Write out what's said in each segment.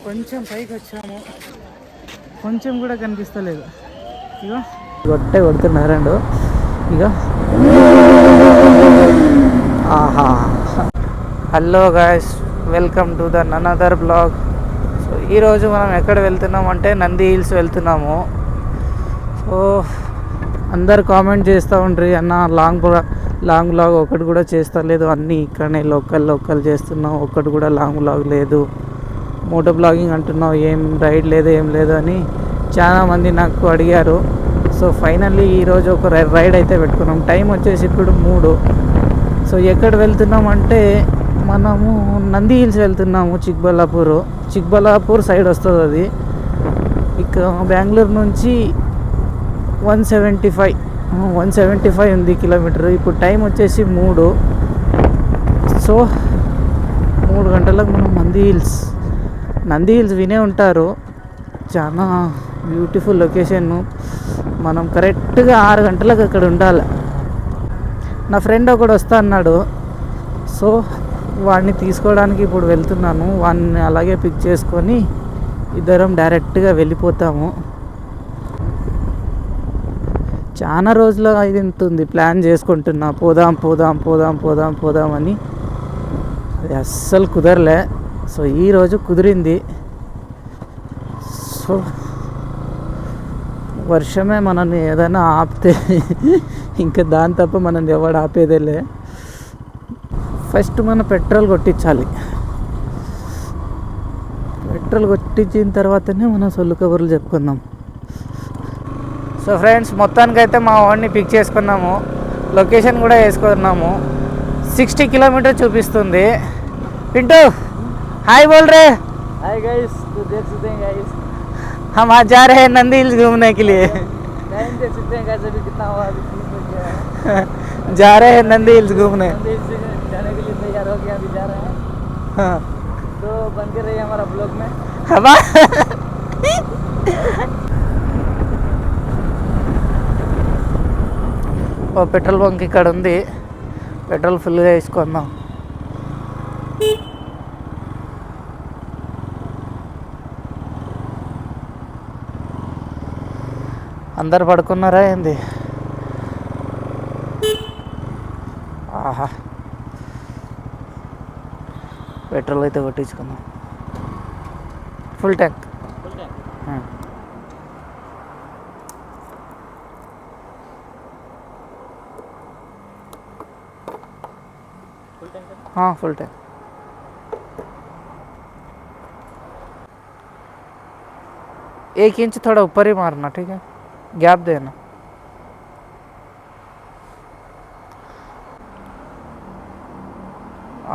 కొంచెం పైకి వచ్చాము, కొంచెం కూడా కనిపిస్తలేదు. ఇగో కొడుతున్నారండు. ఇక ఆహా. Hello guys, welcome to the another blog. So ఈరోజు మనం ఎక్కడ వెళ్తున్నాం అంటే నంది హిల్స్ వెళ్తున్నాము. సో అందరు కామెంట్ చేస్తూ ఉండ్రి, అన్న లాంగ్ బ్లాగ్ ఒకటి కూడా చేస్తలేదు, అన్నీ ఇక్కడనే లోకల్ చేస్తున్నాం, ఒక్కటి కూడా లాంగ్ బ్లాగ్ లేదు, మోటో బ్లాగింగ్ అంటున్నావు, ఏం రైడ్ లేదు ఏం లేదు అని చాలామంది నాకు అడిగారు. సో ఫైనల్లీ ఈరోజు ఒక రైడ్ అయితే పెట్టుకున్నాం. టైం వచ్చేసి ఇప్పుడు 3. సో ఎక్కడ వెళ్తున్నాం అంటే మనము నంది హిల్స్ వెళ్తున్నాము. చిక్బల్లాపూర్ సైడ్ వస్తుంది అది. ఇక బెంగళూరు నుంచి 175 ఉంది కిలోమీటర్. ఇప్పుడు టైం వచ్చేసి 3. సో 3 గంటలకు మనం నంది హిల్స్ వినే ఉంటారు, చాలా బ్యూటిఫుల్ లొకేషన్. మనం కరెక్ట్గా 6 గంటలకు అక్కడ ఉండాలి. నా ఫ్రెండ్ ఒకడు వస్తా అన్నాడు, సో వాడిని తీసుకోవడానికి ఇప్పుడు వెళ్తున్నాను. వాడిని అలాగే పిక్ చేసుకొని ఇద్దరం డైరెక్ట్గా వెళ్ళిపోతాము. చాలా రోజులు ఇది ఉంటుంది, ప్లాన్ చేసుకుంటున్నా పోదాం అని. అది అస్సలు కుదరలే. సో ఈరోజు కుదిరింది. సో వర్షమే మనల్ని ఏదైనా ఆపితే ఇంకా దాని తప్ప మనల్ని ఎవడు ఆపేదేలే. ఫస్ట్ మనం పెట్రోల్ కొట్టించాలి. పెట్రోల్ కొట్టించిన తర్వాతనే మనం సొల్లు కబుర్లు చెప్పుకుందాం. సో ఫ్రెండ్స్, మొత్తానికైతే మా వాడిని పిక్ చేసుకున్నాము, లొకేషన్ కూడా వేసుకున్నాము. 60 కిలోమీటర్ చూపిస్తుంది. पिंटू हाय बोल रहे. हाय गाइस, तो देख सकते हैं गाइस, हम आज जा रहे हैं नंदी हिल्स घूमने के लिए. टाइम देख सकते हैं गाइस, अभी कितना हुआ, अभी 3 बज गया है. जा रहे हैं नंदी हिल्स घूमने. नंदी हिल्स जाने के लिए तैयार हो गया, अभी जा रहे हैं. हाँ, तो बन के रहिए हमारा ब्लॉग में. हवा ఓ పెట్రోల్ బంక్ ఇక్కడ ఉంది, పెట్రోల్ ఫుల్గా వేసుకుందాం. అందరు పడుకున్నారా ఏంది? ఆహా, పెట్రోల్ అయితే కొట్టించుకుందాం. Full tank. हाँ फुल टैंक. एक इंच थोड़ा ऊपर ही मारना, ठीक है, गैप देना.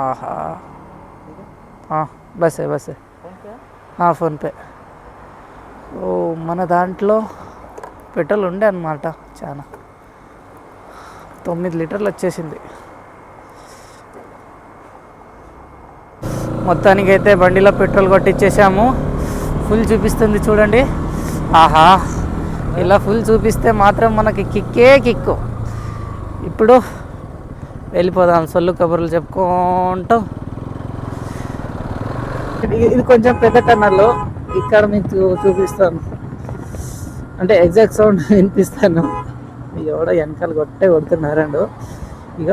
आहा, हाँ बस है. हाँ ఫోన్ పే. ఓ మన దాంట్లో పెట్రోల్ ఉండే అన్నమాట, చాలా 9 లీటర్లు వచ్చేసింది. మొత్తానికైతే బండిలో పెట్రోల్ కొట్టించేసాము. ఫుల్ చూపిస్తుంది చూడండి. ఆహా, ఇలా ఫుల్ చూపిస్తే మాత్రం మనకి కిక్కు. ఇప్పుడు వెళ్ళిపోదాం సొల్లు కబుర్లు చెప్పుకుంటూ. ఇది కొంచెం పెద్ద టన్నర్లో, ఇక్కడ మీకు చూపిస్తాను, అంటే ఎగ్జాక్ట్ సౌండ్ వినిపిస్తాను. ఎవడో వెనకాల కొడుతున్నారండు. ఇక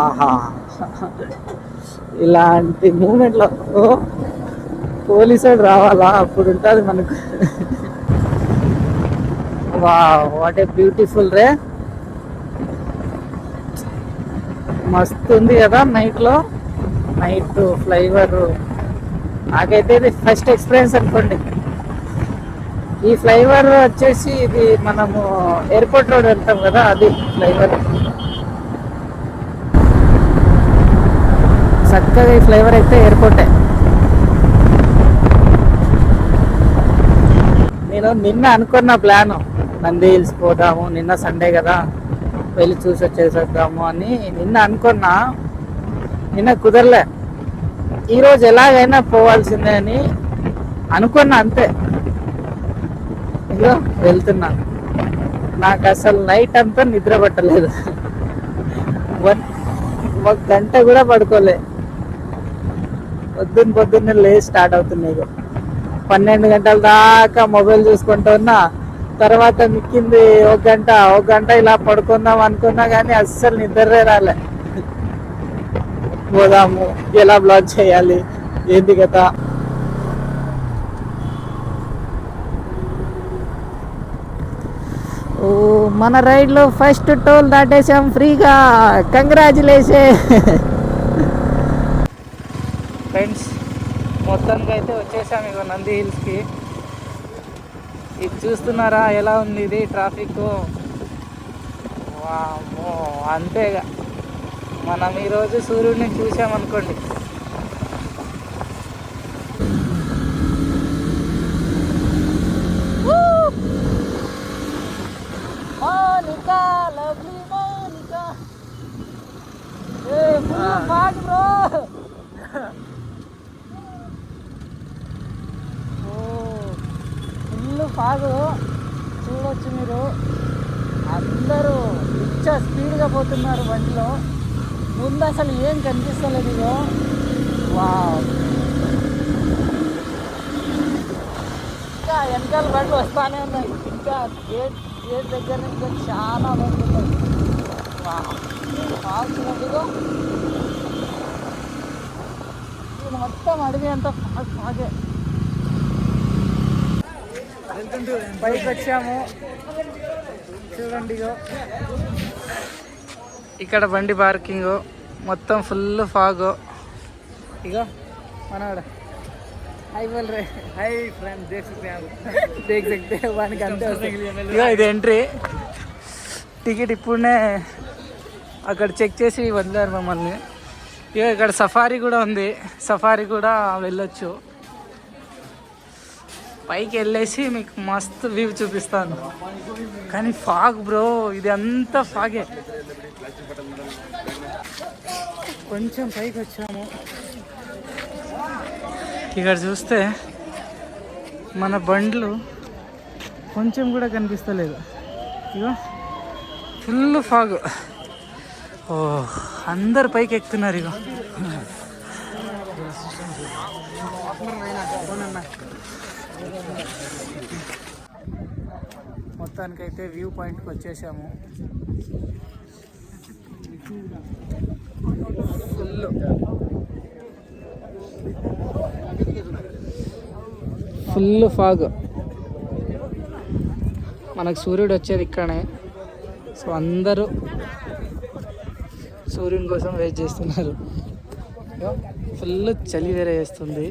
ఆహా, ఇలాంటి మూమెంట్లో పోలీసు రావాలా, అప్పుడు ఉంటుంది మనకు. వాట్ ఏ బ్యూటిఫుల్ రే, మస్తు ఉంది కదా నైట్ ఫ్లైఓవర్. నాకైతే ఇది ఫస్ట్ ఎక్స్పీరియన్స్ అనుకోండి. ఈ ఫ్లైఓవర్ వచ్చేసి ఇది మనము ఎయిర్పోర్ట్ రోడ్ వెళ్తాం కదా, అది ఫ్లైఓవర్. చక్కగా ఈ ఫ్లైఓవర్ అయితే ఎయిర్పోర్టే. నేను నిన్న అనుకున్న ప్లాను నంది హిల్స్ పోదాము, నిన్న సండే కదా, వెళ్ళి చూసి వచ్చేసేద్దాము అని నిన్న అనుకున్నా. నిన్న కుదరలే. ఈరోజు ఎలాగైనా పోవాల్సిందే అని అనుకున్నా, అంతే. ఇగో వెళ్తున్నా. నాకు అసలు నైట్ అంతా నిద్ర పట్టలేదు. ఒక గంట కూడా పడుకోలే. పొద్దున్నే లేచి స్టార్ట్ అవుతున్నాయి. 12 గంటల దాకా మొబైల్ చూసుకుంటూ ఉన్నా. తర్వాత మిక్కింది ఒక గంట ఇలా పడుకుందాం అనుకున్నా కానీ అస్సలు నిద్రే రాలే. పోదాము, ఎలా బ్లాగ్ చేయాలి, ఏంది కదా. ఓ మన రైడ్లో ఫస్ట్ టోల్ దాటేసాం ఫ్రీగా. Congratulation friends. మొత్తానికి అయితే వచ్చేసాం ఇక నంది హిల్స్కి. ఇది చూస్తున్నారా ఎలా ఉంది ఇది ట్రాఫిక్. వామ్మో, అంతేగా మనం ఈరోజు సూర్యుడిని చూసామనుకోండి. Monica, lovely Monica. Bro full fog చూడొచ్చు మీరు. అందరూ పిచ్చ స్పీడ్గా పోతున్నారు బండిలో. ముందు అసలు ఏం కనిపిస్తలేదు. ఇదో వావ్, ఇంకా వెనకాల బండ్లు వస్తానే ఉన్నాయి. ఇంకా గేట్ దగ్గర నుంచి చాలా బండ్లు ఉన్నాయి. ఫాగ్ చూడండిగో, ఇది మొత్తం అడవి అంతా ఫాగే. బైక్ వచ్చాము చూడండి. ఇక్కడ బండి పార్కింగ్ మొత్తం ఫుల్ ఫాగ్. ఇగో మనవాడు హై బోల్ రే. హై ఫ్రెండ్, దేఖ్ సక్తే వానికి అంతే. ఇగో ఇది ఎంట్రీ టికెట్. ఇప్పుడే అక్కడ చెక్ చేసి వదిలేరు మమ్మల్ని. ఇక ఇక్కడ సఫారీ కూడా ఉంది, సఫారీ కూడా వెళ్ళొచ్చు. పైకి వెళ్ళేసి మీకు మస్తు వ్యూ చూపిస్తాను. కానీ ఫాగ్ బ్రో, ఇది అంతా ఫాగే. కొంచెం పైకి వచ్చాము. ఇక్కడ చూస్తే మన బండ్లు కొంచెం కూడా కనిపిస్తలేదు. ఇగో ఫుల్ ఫాగ్. ఓ, అందరు పైకి ఎక్కుతున్నారు. ఇగో మొత్తానికైతే వ్యూ పాయింట్కి వచ్చేసాము. Full fog. మనకు సూర్యుడు వచ్చేది ఇక్కడనే. సో అందరూ సూర్యుని కోసం వెయిట్ చేస్తున్నారు. ఫుల్ చలి వేరే చేస్తుంది.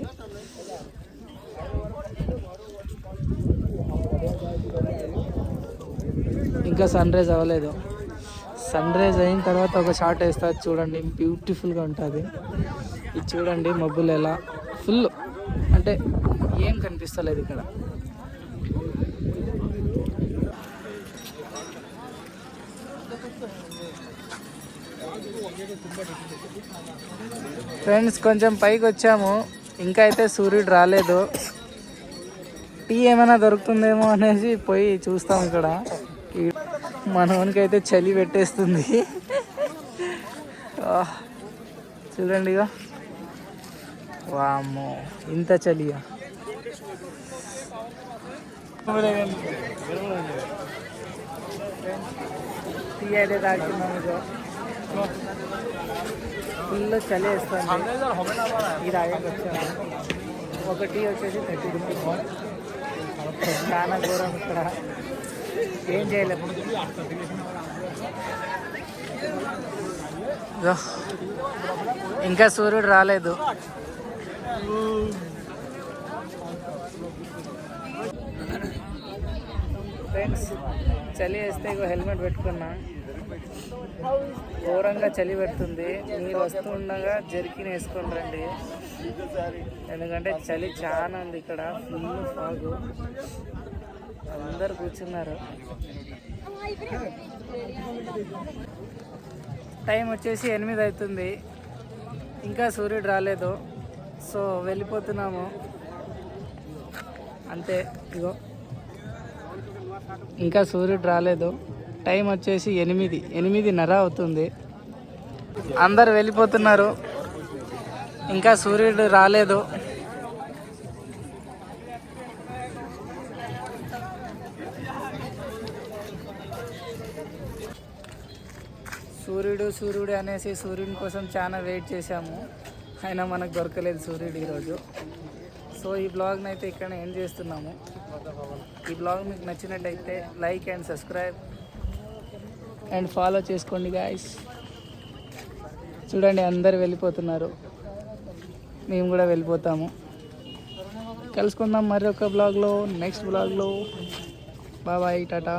ఇంకా సన్ రైజ్ అవ్వలేదు. సన్ రైజ్ అయిన తర్వాత ఒక షాట్ వేస్తుంది చూడండి, బ్యూటిఫుల్గా ఉంటుంది. ఇది చూడండి మబ్బులు ఎలా ఫుల్, అంటే ఏం కనిపిస్తలేదు ఇక్కడ. ఫ్రెండ్స్ కొంచెం పైకి వచ్చాము, ఇంకా అయితే సూర్యుడు రాలేదు. టీ ఏమైనా దొరుకుతుందేమో అనేసి పోయి చూస్తాం. ఇక్కడ మనోనికైతే చలి పెట్టేస్తుంది. చూడండి ఇక, వామ్మో ఇంత చలిగా. టీ అయితే తాగుతున్నాం. ఇక ఫుల్ చలి వేస్తుంది. ఇది తాగేకి వచ్చాము. ఒక టీ వచ్చేసి 30 రూపీస్. చాలా ఘోరం ఇక్కడ, ఏం చేయలేము. ఇంకా సూర్యుడు రాలేదు. ఫ్రెండ్స్ చలి వేస్తే ఇగో హెల్మెట్ పెట్టుకున్నా. ఘోరంగా చలి పెడుతుంది. మీరు వస్తుండగా జర్కిన్ వేసుకొని రండి, ఎందుకంటే చలి చాలా ఉంది ఇక్కడ. ఫుల్ ఫాగు, అందరు కూర్చున్నారు. టైం వచ్చేసి 8 అవుతుంది, ఇంకా సూర్యుడు రాలేదు. సో వెళ్ళిపోతున్నాము అంతే. ఇగో ఇంకా సూర్యుడు రాలేదు. టైం వచ్చేసి 8:30 అవుతుంది. అందరు వెళ్ళిపోతున్నారు, ఇంకా సూర్యుడు రాలేదు. సూర్యుడు అనేసి సూర్యుని కోసం చాలా వెయిట్ చేశాము, అయినా మనకు దొరకలేదు సూర్యుడు ఈరోజు. సో ఈ బ్లాగ్ని అయితే ఇక్కడ ఎండ్ చేస్తున్నాము. ఈ బ్లాగ్ మీకు నచ్చినట్టయితే like and subscribe and follow చేసుకోండి గాయస్. చూడండి అందరు వెళ్ళిపోతున్నారు, మేము కూడా వెళ్ళిపోతాము. కలుసుకుందాం మరి ఒక బ్లాగ్లో, నెక్స్ట్ బ్లాగ్లో. Bye bye, Tata.